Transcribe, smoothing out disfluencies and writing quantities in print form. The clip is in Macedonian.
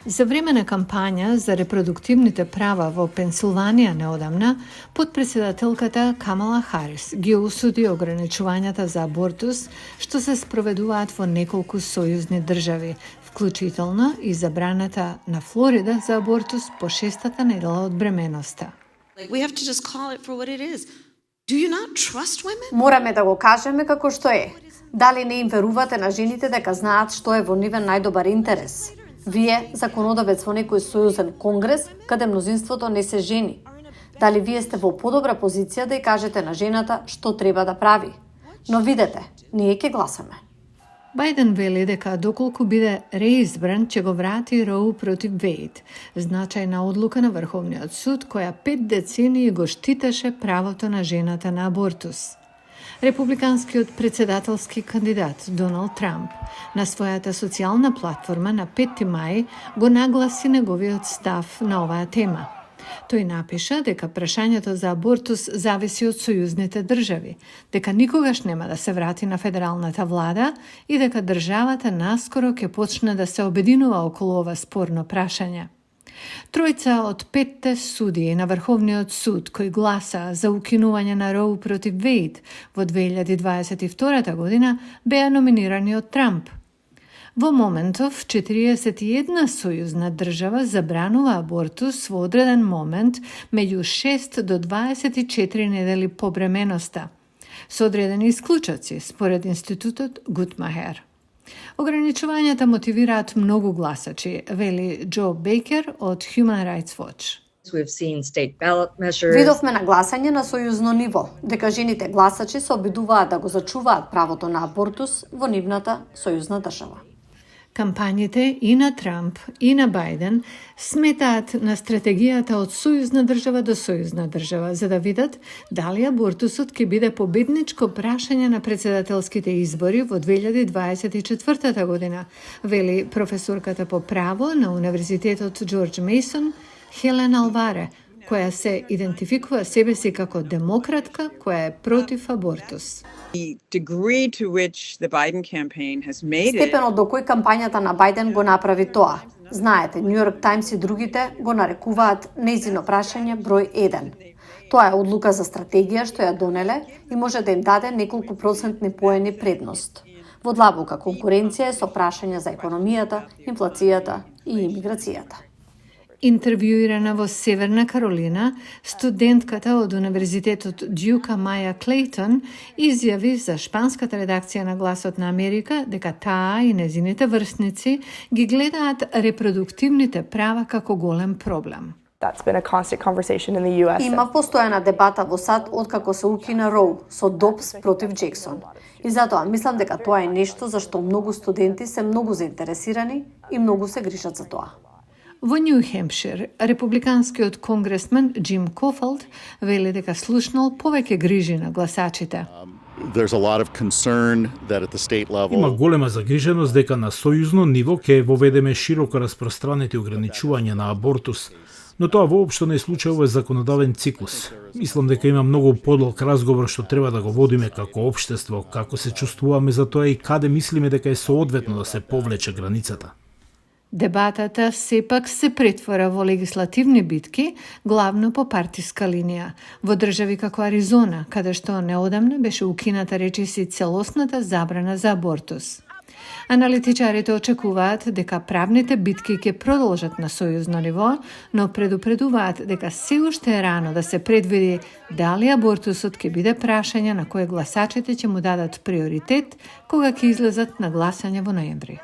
За време на кампања за репродуктивните права во Пенсилванија неодамна, подпредседателката Камала Харис ги осуди ограничувањата за абортус што се спроведуваат во неколку сојузни држави, вклучително и забраната на Флорида за абортус по 6-та недела од бременоста. Мораме да го кажеме како што е. Дали не им верувате на жените дека знаат што е во нивен најдобар интерес? Вие, законодавец во некој сојузен конгрес, каде мнозинството не се жени. Дали вие сте во подобра позиција да ја кажете на жената што треба да прави? Но видете, ние ќе гласаме. Бајден вели дека доколку биде реизбран, ќе го врати Роу против Вејд, значајна одлука на Врховниот суд која 5 децении го штитеше правото на жената на абортус. Републиканскиот председателски кандидат Доналд Трамп на својата социјална платформа на 5 мај го нагласи неговиот став на оваа тема. Тој напиша дека прашањето за абортус зависи од сојузните држави, дека никогаш нема да се врати на федералната влада и дека државата наскоро ќе почне да се обединува околу ова спорно прашање. Тројца од 5 судии на Врховниот суд кои гласа за укинување на Роу против Вејд во 2022 година беа номинирани од Трамп. Во моментов, 41 сојузна држава забранува абортус во одреден момент меѓу 6 до 24 недели по бременоста, со одредени исклучоци, според институтот Гутмахер. Ограничувањата мотивираат многу гласачи, вели Џо Бейкер од Human Rights Watch. Видовме на гласање на сојузно ниво, дека жените гласачи се обидуваат да го зачуваат правото на абортус во нивната сојузна држава. Кампањите и на Трамп и на Бајден сметаат на стратегијата од сојузна држава до сојузна држава, за да видат дали абортусот ќе биде победничко прашање на председателските избори во 2024 година, вели професорката по право на Универзитетот Џорџ Мејсон Хелен Алваре, која се идентификува себе си како демократка која е против абортус. Степенот до кој кампањата на Бајден го направи тоа. Знаете, Нью Йорк Таймс и другите го нарекуваат нејзино прашање број 1. Тоа е одлука за стратегија што ја донеле и може да им даде неколку процентни поени предност. Во длабока конкуренција е со прашања за економијата, инфлацијата и имиграцијата. Интервјуирана во Северна Каролина, студентката од Универзитетот Дјука Маја Клейтон изјави за шпанската редакција на Гласот на Америка дека таа и незините врсници ги гледаат репродуктивните права како голем проблем. Има постојана дебата во САД откако се укина Роу со Добс против Джексон. И затоа мислам дека тоа е нешто за што многу студенти се многу заинтересирани и многу се грижат за тоа. Во Нью Хемпшир, републиканскиот конгресмен Џим Кофалд вели дека слушнал повеќе грижи на гласачите. Има голема загриженост дека на сојузно ниво ќе воведеме широко распространети ограничувања на абортус, но тоа воопшто не е случај овој законодавен циклус. Мислам дека има многу подолг разговор што треба да го водиме како општество, како се чувствуваме за тоа и каде мислиме дека е соодветно да се повлече границата. Дебатата сепак се претвора во легислативни битки, главно по партиска линија, во држави како Аризона, каде што неодамна беше укината речиси целосната забрана за абортус. Аналитичарите очекуваат дека правните битки ќе продолжат на сојузно ниво, но предупредуваат дека се уште е рано да се предвиди дали абортусот ќе биде прашање на кое гласачите ќе му дадат приоритет кога ќе излезат на гласање во ноември.